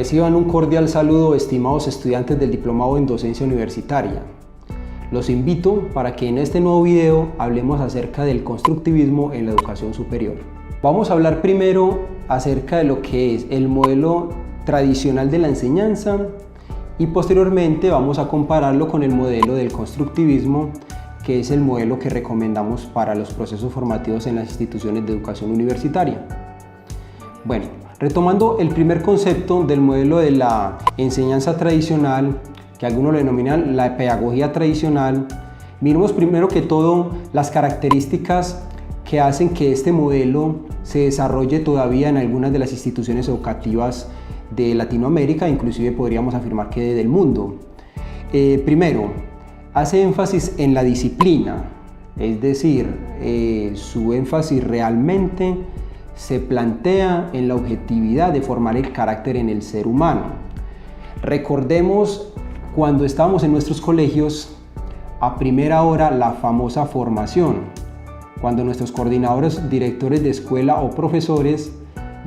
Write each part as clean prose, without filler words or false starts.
Reciban un cordial saludo, estimados estudiantes del Diplomado en Docencia Universitaria. Los invito para que en este nuevo video hablemos acerca del constructivismo en la educación superior. Vamos a hablar primero acerca de lo que es el modelo tradicional de la enseñanza y posteriormente vamos a compararlo con el modelo del constructivismo, que es el modelo que recomendamos para los procesos formativos en las instituciones de educación universitaria. Bueno, retomando el primer concepto del modelo de la enseñanza tradicional, que algunos lo denominan la pedagogía tradicional, miremos primero que todo las características que hacen que este modelo se desarrolle todavía en algunas de las instituciones educativas de Latinoamérica, inclusive podríamos afirmar que del mundo. Primero, hace énfasis en la disciplina, es decir, su énfasis realmente se plantea en la objetividad de formar el carácter en el ser humano. Recordemos cuando estábamos en nuestros colegios, a primera hora la famosa formación, cuando nuestros coordinadores, directores de escuela o profesores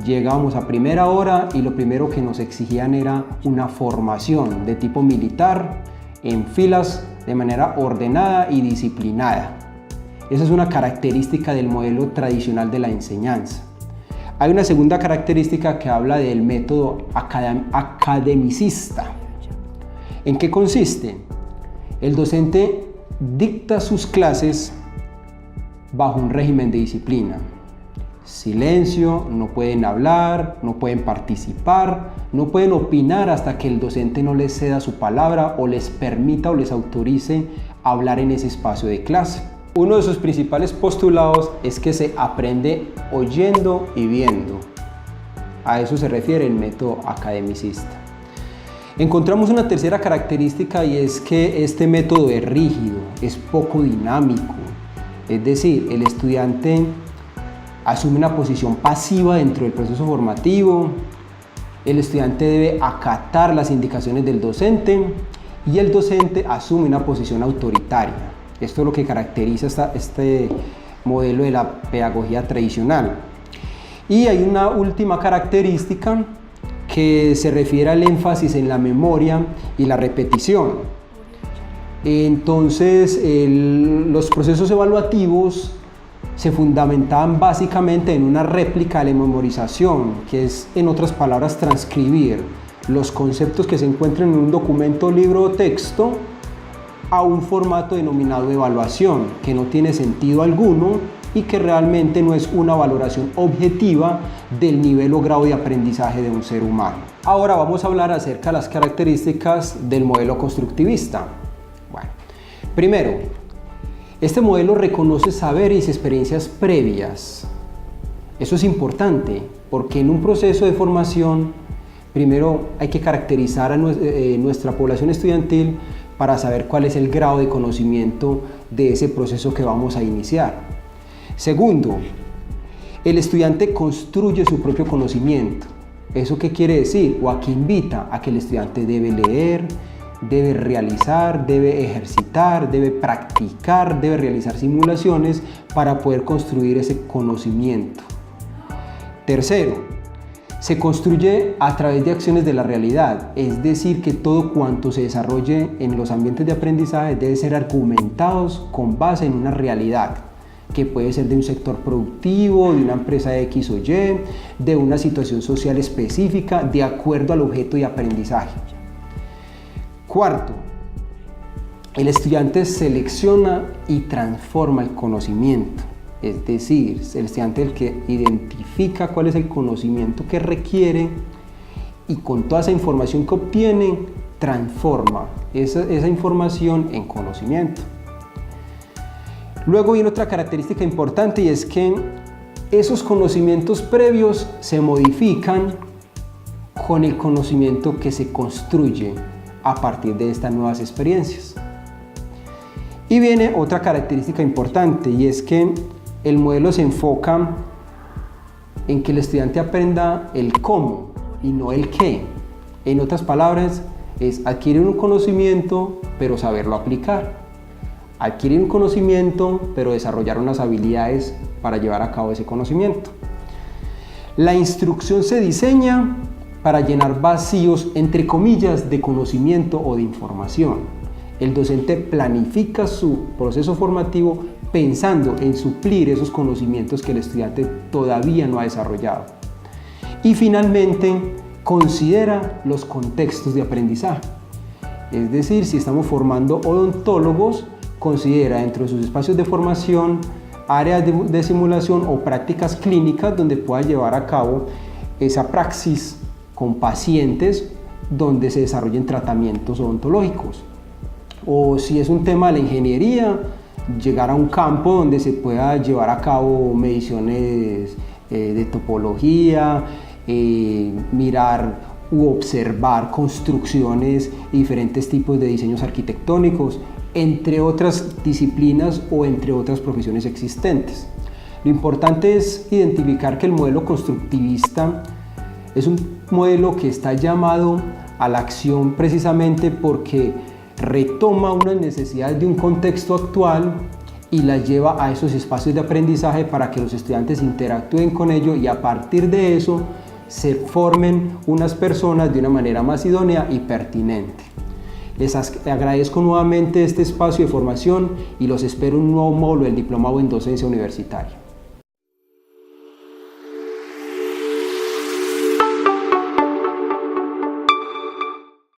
llegábamos a primera hora y lo primero que nos exigían era una formación de tipo militar en filas de manera ordenada y disciplinada. Esa es una característica del modelo tradicional de la enseñanza. Hay una segunda característica que habla del método academicista. ¿En qué consiste? El docente dicta sus clases bajo un régimen de disciplina. Silencio, no pueden hablar, no pueden participar, no pueden opinar hasta que el docente no les ceda su palabra o les permita o les autorice hablar en ese espacio de clase. Uno de sus principales postulados es que se aprende oyendo y viendo. A eso se refiere el método academicista. Encontramos una tercera característica y es que este método es rígido, es poco dinámico. Es decir, el estudiante asume una posición pasiva dentro del proceso formativo, el estudiante debe acatar las indicaciones del docente y el docente asume una posición autoritaria. Esto es lo que caracteriza este modelo de la pedagogía tradicional. Y hay una última característica que se refiere al énfasis en la memoria y la repetición. Entonces, los procesos evaluativos se fundamentaban básicamente en una réplica de la memorización, que es, en otras palabras, transcribir los conceptos que se encuentran en un documento, libro o texto a un formato denominado evaluación, que no tiene sentido alguno y que realmente no es una valoración objetiva del nivel o grado de aprendizaje de un ser humano. Ahora vamos a hablar acerca de las características del modelo constructivista. Bueno, primero, este modelo reconoce saberes y experiencias previas. Eso es importante porque en un proceso de formación, primero hay que caracterizar a nuestra población estudiantil para saber cuál es el grado de conocimiento de ese proceso que vamos a iniciar. Segundo, el estudiante construye su propio conocimiento. ¿Eso qué quiere decir? O aquí invita a que el estudiante debe leer, debe realizar, debe ejercitar, debe practicar, debe realizar simulaciones para poder construir ese conocimiento. Tercero, se construye a través de acciones de la realidad, es decir, que todo cuanto se desarrolle en los ambientes de aprendizaje debe ser argumentados con base en una realidad, que puede ser de un sector productivo, de una empresa X o Y, de una situación social específica, de acuerdo al objeto de aprendizaje. Cuarto, el estudiante selecciona y transforma el conocimiento. Es decir, el estudiante es el que identifica cuál es el conocimiento que requiere y con toda esa información que obtiene, transforma esa información en conocimiento. Luego viene otra característica importante y es que esos conocimientos previos se modifican con el conocimiento que se construye a partir de estas nuevas experiencias. Y viene otra característica importante y es que el modelo se enfoca en que el estudiante aprenda el cómo y no el qué. En otras palabras, es adquirir un conocimiento, pero saberlo aplicar. Adquirir un conocimiento, pero desarrollar unas habilidades para llevar a cabo ese conocimiento. La instrucción se diseña para llenar vacíos, entre comillas, de conocimiento o de información. El docente planifica su proceso formativo pensando en suplir esos conocimientos que el estudiante todavía no ha desarrollado. Y finalmente, considera los contextos de aprendizaje. Es decir, si estamos formando odontólogos, considera dentro de sus espacios de formación áreas de simulación o prácticas clínicas donde pueda llevar a cabo esa praxis con pacientes donde se desarrollen tratamientos odontológicos. O si es un tema de la ingeniería, llegar a un campo donde se pueda llevar a cabo mediciones de topología, mirar u observar construcciones y diferentes tipos de diseños arquitectónicos, entre otras disciplinas o entre otras profesiones existentes. Lo importante es identificar que el modelo constructivista es un modelo que está llamado a la acción precisamente porque retoma unas necesidades de un contexto actual y las lleva a esos espacios de aprendizaje para que los estudiantes interactúen con ello y a partir de eso se formen unas personas de una manera más idónea y pertinente. Les agradezco nuevamente este espacio de formación y los espero en un nuevo módulo del Diplomado en Docencia Universitaria.